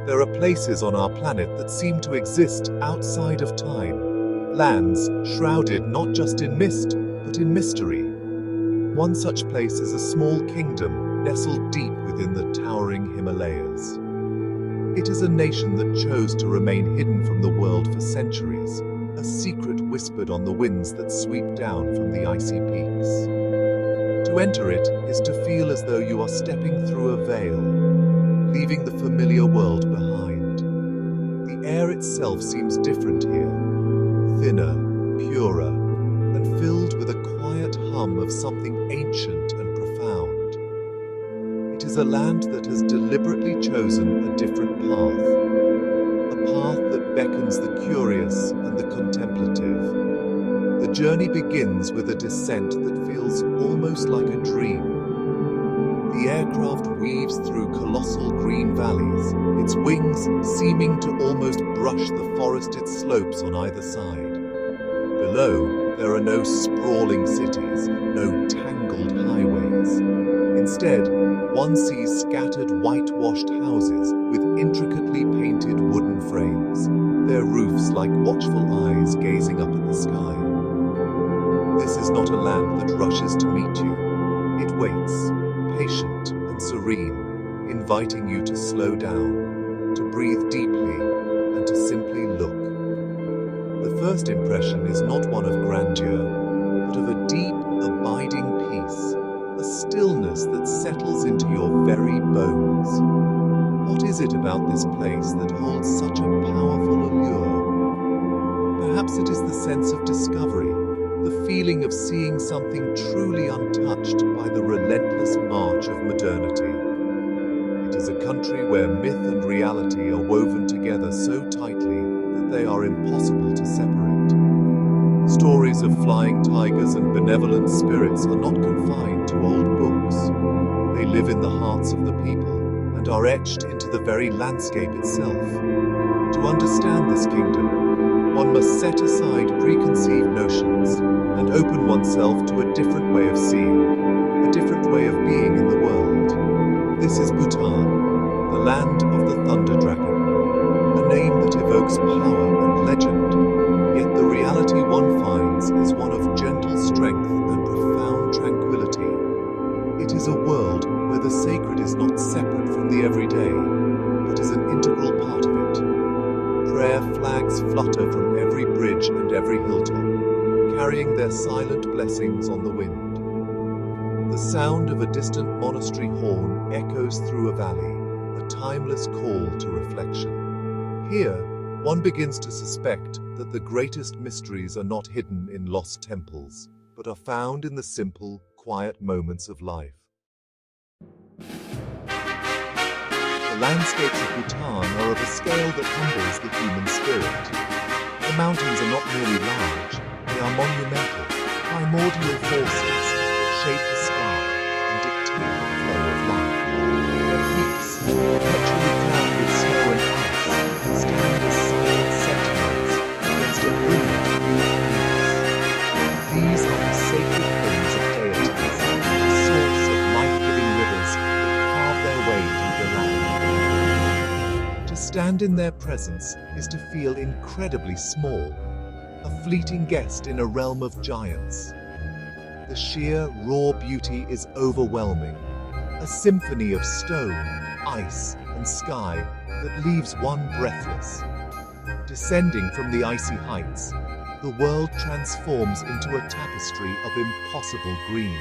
There are places on our planet that seem to exist outside of time. Lands shrouded not just in mist, but in mystery. One such place is a small kingdom nestled deep within the towering Himalayas. It is a nation that chose to remain hidden from the world for centuries, a secret whispered on the winds that sweep down from the icy peaks. To enter it is to feel as though you are stepping through a veil, leaving the familiar world behind. The air itself seems different here, thinner, purer, and filled with a quiet hum of something ancient and profound. It is a land that has deliberately chosen a different path, a path that beckons the curious and the contemplative. The journey begins with a descent that feels almost like a dream. The aircraft weaves through colossal green valleys, its wings seeming to almost brush the forested slopes on either side. Below, there are no sprawling cities, no tangled highways. Instead, one sees scattered whitewashed houses with intricately painted wooden frames, their roofs like watchful eyes gazing up at the sky. This is not a land that rushes to meet you. It waits, patient and serene, inviting you to slow down, to breathe deeply, and to simply look. The first impression is not one of grandeur, but of a deep, abiding peace, a stillness that settles into your very bones. What is it about this place that holds such a powerful allure? Perhaps it is the sense of discovery, the feeling of seeing something truly untouched by the relentless march of modernity. It is a country where myth and reality are woven together so tightly that they are impossible to separate. Stories of flying tigers and benevolent spirits are not confined to old books. They live in the hearts of the people and are etched into the very landscape itself. To understand this kingdom, one must set aside preconceived notions and open oneself to a different way of seeing, a different way of being in the world. This is Bhutan, the land of the Thunder Dragon, a name that evokes power and legend, yet the reality one finds is one of gentle strength and profound tranquility. It is a world where the sacred is not separate from the everyday, but is an integral part of it. Prayer flags flutter from every bridge and every hilltop, carrying their silent blessings on the wind. The sound of a distant monastery horn echoes through a valley, a timeless call to reflection. Here, one begins to suspect that the greatest mysteries are not hidden in lost temples, but are found in the simple, quiet moments of life. The landscapes of Bhutan are of a scale that humbles the human spirit. The mountains are not merely large, they are monumental, primordial forces that shape the sky and dictate the flow of life. Their peaks, perpetually crowned with snow and ice, stand as silent sentinels against a brilliant view of peace. These are the sacred homes of deities, the source of life-giving rivers that carve their way through the land. To stand in their presence is to feel incredibly small, a fleeting guest in a realm of giants. The sheer, raw beauty is overwhelming, a symphony of stone, ice, and sky that leaves one breathless. Descending from the icy heights, the world transforms into a tapestry of impossible green.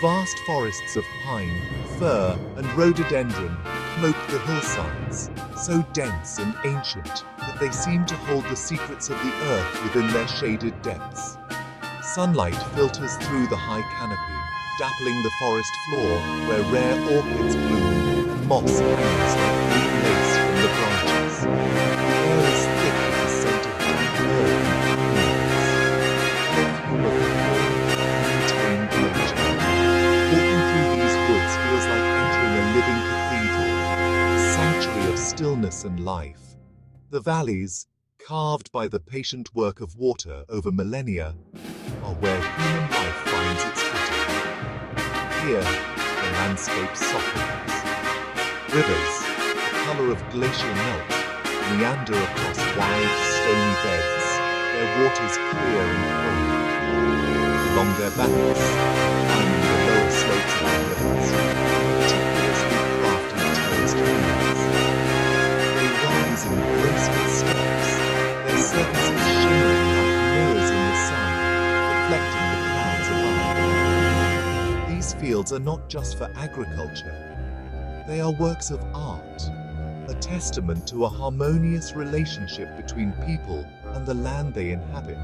Vast forests of pine, fir, and rhododendron cloak the hillsides, so dense and ancient that they seem to hold the secrets of the earth within their shaded depths. Sunlight filters through the high canopy, dappling the forest floor where rare orchids bloom and moss hangs like green lace from the branches. The air is thick with the scent of damp earth and leaves, perfume of pure, untamed nature. Walking through these woods feels like entering a living cathedral, a sanctuary of stillness and life. The valleys, carved by the patient work of water over millennia, are where human life finds its footing. Here, the landscape softens. Rivers, the color of glacial melt, meander across wide, stony beds, their waters clear and cold. Along their banks, climbing the lower slopes of the rivers, meticulously crafted terraced canals. They rise in graceful steps, their surfaces shimmering like mirrors in the sun, reflecting the clouds above. These fields are not just for agriculture. They are works of art, a testament to a harmonious relationship between people and the land they inhabit.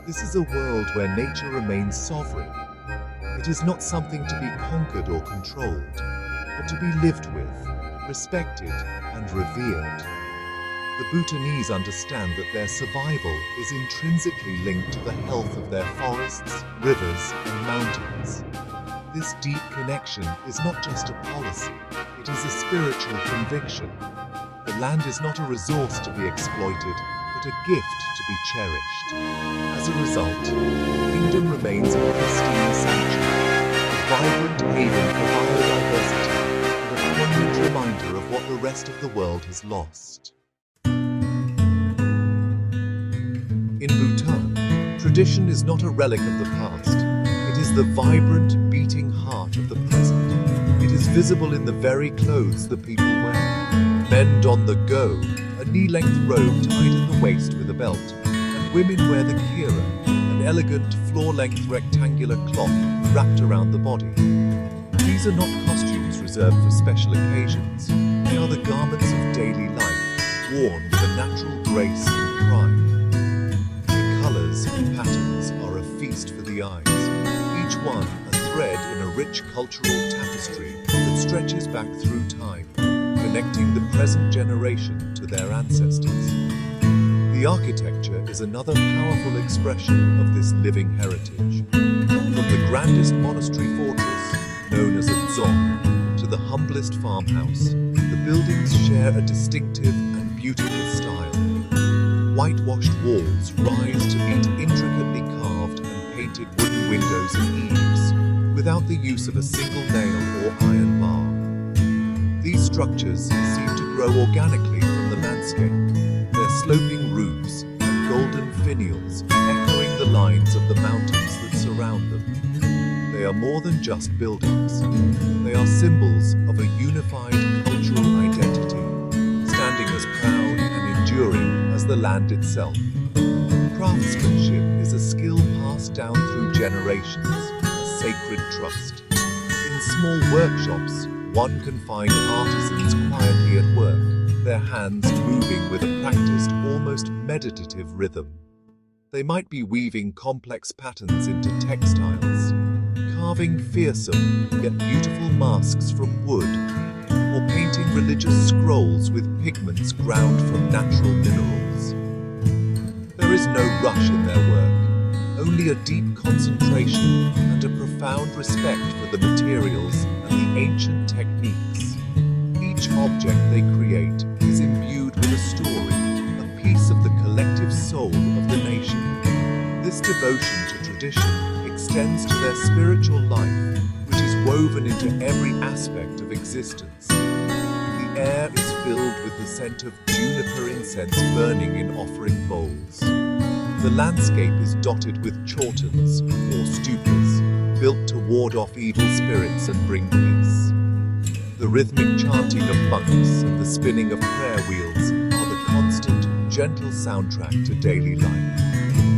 This is a world where nature remains sovereign. It is not something to be conquered or controlled, but to be lived with, respected, and revered. The Bhutanese understand that their survival is intrinsically linked to the health of their forests, rivers, and mountains. This deep connection is not just a policy, it is a spiritual conviction. The land is not a resource to be exploited, but a gift to be cherished. As a result, the kingdom remains a pristine sanctuary, a vibrant haven for biodiversity, and a poignant reminder of what the rest of the world has lost. In Bhutan, tradition is not a relic of the past. It is the vibrant, beating heart of the present. It is visible in the very clothes the people wear. Men don the go, a knee-length robe tied at the waist with a belt, and women wear the kira, an elegant, floor-length rectangular cloth wrapped around the body. These are not costumes reserved for special occasions. They are the garments of daily life, worn with a natural grace and pride. The colors and patterns are a feast for the eyes, each one a thread in a rich cultural tapestry that stretches back through time, connecting the present generation to their ancestors. The architecture is another powerful expression of this living heritage. From the grandest monastery fortress, known as a dzong, to the humblest farmhouse, the buildings share a distinctive and beautiful style. Whitewashed walls rise to meet intricately carved and painted wooden windows and eaves, without the use of a single nail or iron bar. These structures seem to grow organically from the landscape, their sloping roofs and golden finials echoing the lines of the mountains that surround them. They are more than just buildings. They are symbols of a unified cultural identity, standing as proud and enduring as the land itself. Craftsmanship is a skill passed down through generations, a sacred trust. In small workshops, one can find artisans quietly at work, their hands moving with a practiced, almost meditative rhythm. They might be weaving complex patterns into textiles, carving fearsome yet beautiful masks from wood, or painting religious scrolls with pigments ground from natural minerals. There is no rush in their work, only a deep concentration and a profound respect for the materials and the ancient techniques. Each object they create is imbued with a story, a piece of the collective soul of the nation. This devotion to tradition extends to their spiritual life, which is woven into every aspect of existence. The air is filled with the scent of juniper incense burning in offering bowls. The landscape is dotted with chortens, or stupas, built to ward off evil spirits and bring peace. The rhythmic chanting of monks and the spinning of prayer wheels are the constant, gentle soundtrack to daily life.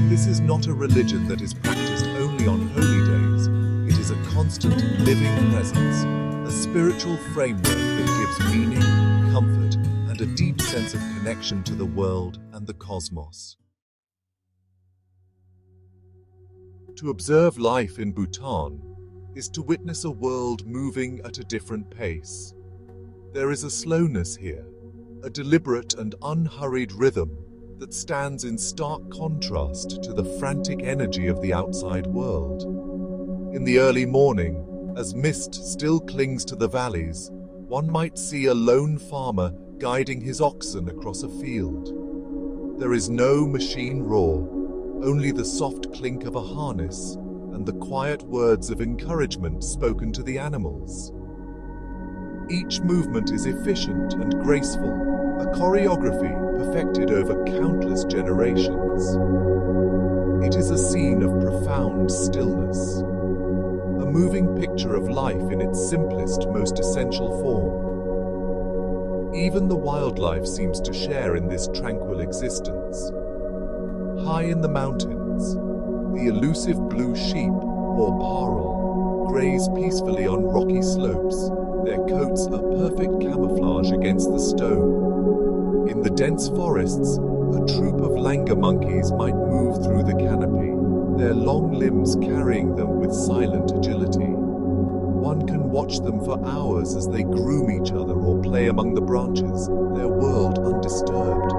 This is not a religion that is practiced only on holy days. It is a constant, living presence, a spiritual framework that gives meaning, comfort, and a deep sense of connection to the world and the cosmos. To observe life in Bhutan is to witness a world moving at a different pace. There is a slowness here, a deliberate and unhurried rhythm that stands in stark contrast to the frantic energy of the outside world. In the early morning, as mist still clings to the valleys, one might see a lone farmer guiding his oxen across a field. There is no machine roar, only the soft clink of a harness and the quiet words of encouragement spoken to the animals. Each movement is efficient and graceful, a choreography perfected over countless generations. It is a scene of profound stillness, a moving picture of life in its simplest, most essential form. Even the wildlife seems to share in this tranquil existence. High in the mountains, the elusive blue sheep, or Paro, graze peacefully on rocky slopes, their coats a perfect camouflage against the stone. In the dense forests, a troop of langur monkeys might move through the canopy, their long limbs carrying them with silent agility. One can watch them for hours as they groom each other or play among the branches, their world undisturbed.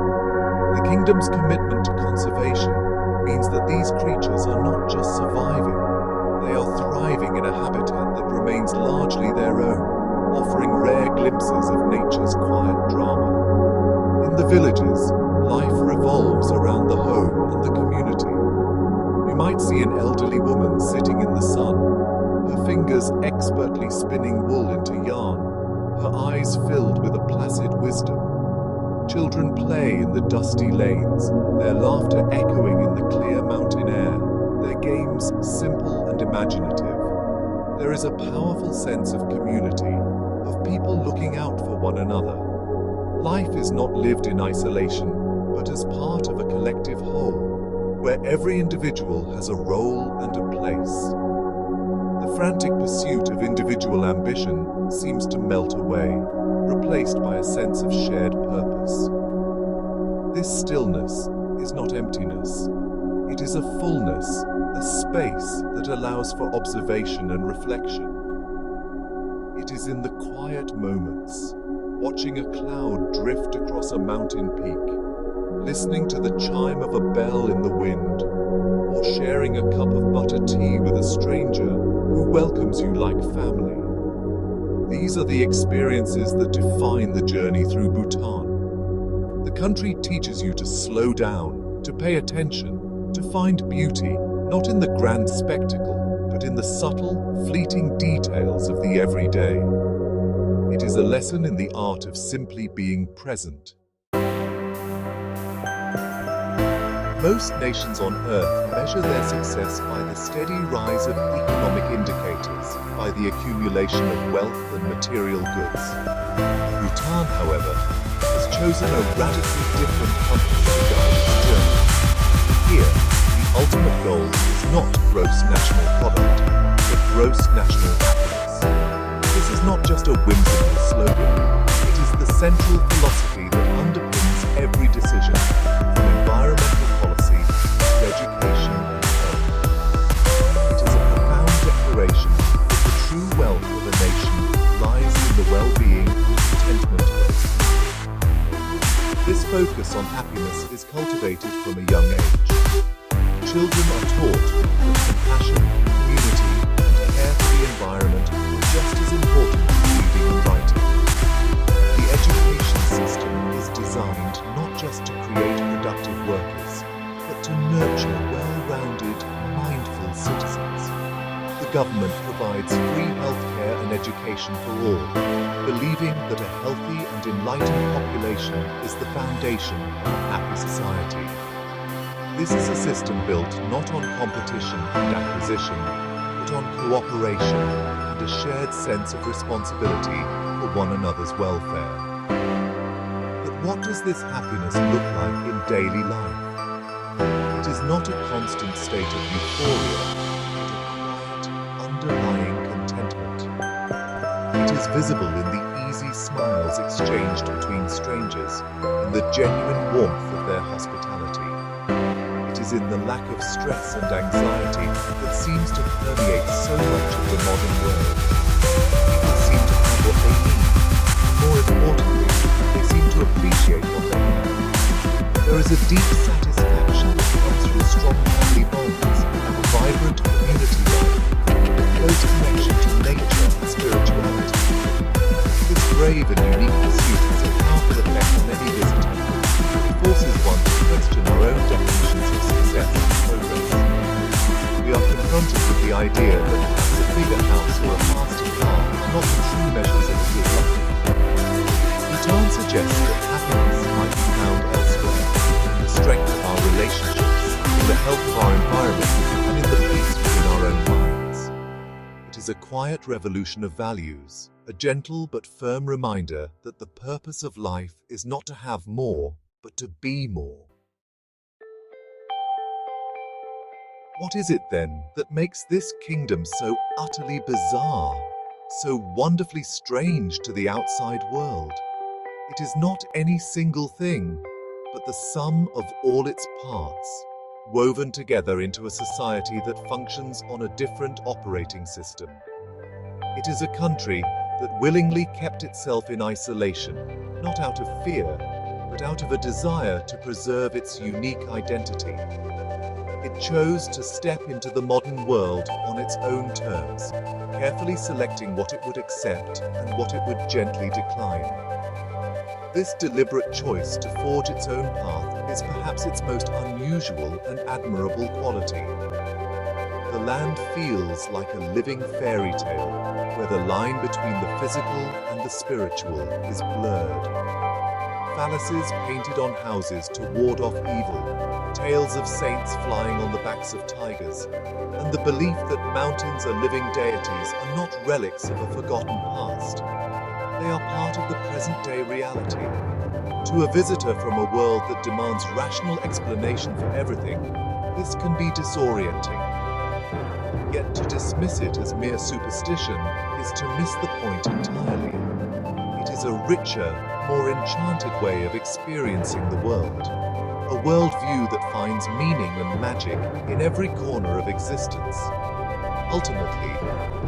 The kingdom's commitment to conservation means that these creatures are not just surviving, they are thriving in a habitat that remains largely their own, offering rare glimpses of nature's quiet drama. In the villages, life revolves around the home and the community. You might see an elderly woman sitting in the sun, her fingers expertly spinning wool into yarn, her eyes filled with a placid wisdom. Children play in the dusty lanes, their laughter echoing in the clear mountain air, their games simple and imaginative. There is a powerful sense of community, of people looking out for one another. Life is not lived in isolation, but as part of a collective whole, where every individual has a role and a place. The frantic pursuit of individual ambition seems to melt away, replaced by a sense of shared purpose. This stillness is not emptiness. It is a fullness, a space that allows for observation and reflection. It is in the quiet moments, watching a cloud drift across a mountain peak, listening to the chime of a bell in the wind, or sharing a cup of butter tea with a stranger who welcomes you like family. These are the experiences that define the journey through Bhutan. The country teaches you to slow down, to pay attention, to find beauty, not in the grand spectacle, but in the subtle, fleeting details of the everyday. It is a lesson in the art of simply being present. Most nations on Earth measure their success by the steady rise of economic indicators, by the accumulation of wealth and material goods. Bhutan, however, has chosen a radically different compass to guide its journey. Here, the ultimate goal is not gross national product, but gross national happiness. This is not just a whimsical slogan, it is the central philosophy that underpins every decision, from environmental policy to education and health. It is a profound declaration that the true wealth of a nation lies in the well-being and contentment of its people. This focus on happiness is cultivated from a young age. Children are taught that compassion, community, and care for the environment are just as important as reading and writing. The education system is designed not just to create productive workers, but to nurture well-rounded, mindful citizens. The government provides free healthcare and education for all, believing that a healthy and enlightened population is the foundation of a happy society. This is a system built not on competition and acquisition, but on cooperation and a shared sense of responsibility for one another's welfare. But what does this happiness look like in daily life? It is not a constant state of euphoria, but a quiet, underlying contentment. It is visible in the easy smiles exchanged between strangers, in the genuine warmth of their hospitality. It is in the lack of stress and anxiety that seems to permeate so much of the modern world. People seem to have what they need, and more importantly, they seem to appreciate what they have. There is a deep satisfaction that comes from strong family bonds, a vibrant community life, a close connection to nature and spirituality. This brave and unique pursuit has a powerful effect on any visitor. It forces one to question our own definitions of success and progress. We are confronted with the idea that perhaps a bigger house or a faster car are not the true measures of a good life. quiet revolution of values, a gentle but firm reminder that the purpose of life is not to have more, but to be more. What is it then that makes this kingdom so utterly bizarre, so wonderfully strange to the outside world? It is not any single thing, but the sum of all its parts, woven together into a society that functions on a different operating system. It is a country that willingly kept itself in isolation, not out of fear, but out of a desire to preserve its unique identity. It chose to step into the modern world on its own terms, carefully selecting what it would accept and what it would gently decline. This deliberate choice to forge its own path is perhaps its most unusual and admirable quality. The land feels like a living fairy tale, where the line between the physical and the spiritual is blurred. Phalluses painted on houses to ward off evil, tales of saints flying on the backs of tigers, and the belief that mountains are living deities are not relics of a forgotten past. They are part of the present-day reality. To a visitor from a world that demands rational explanation for everything, this can be disorienting. Yet to dismiss it as mere superstition is to miss the point entirely. It is a richer, more enchanted way of experiencing the world, a worldview that finds meaning and magic in every corner of existence. Ultimately,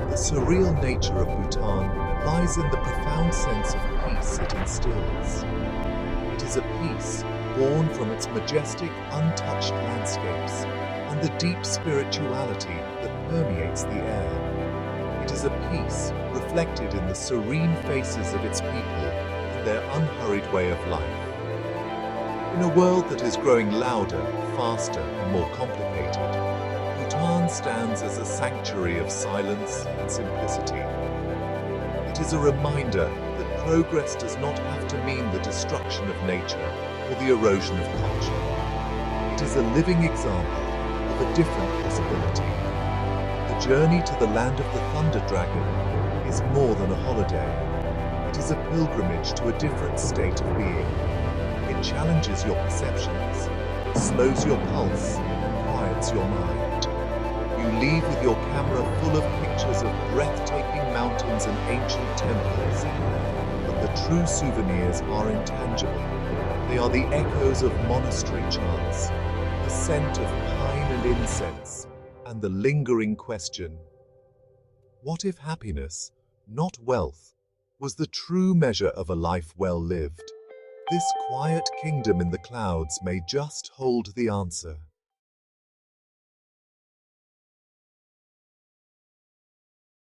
the surreal nature of Bhutan lies in the profound sense of peace it instills. It is a peace born from its majestic, untouched landscapes and the deep spirituality that permeates the air. It is a peace reflected in the serene faces of its people and their unhurried way of life. In a world that is growing louder, faster, and more complicated, Bhutan stands as a sanctuary of silence and simplicity. It is a reminder that progress does not have to mean the destruction of nature or the erosion of culture. It is a living example of a different possibility. The journey to the land of the Thunder Dragon is more than a holiday. It is a pilgrimage to a different state of being. It challenges your perceptions, slows your pulse, quiets your mind. You leave with your camera full of pictures of breathtaking mountains and ancient temples. But the true souvenirs are intangible. They are the echoes of monastery chants, the scent of pine and incense, and the lingering question: what if happiness, not wealth, was the true measure of a life well lived? This quiet kingdom in the clouds may just hold the answer.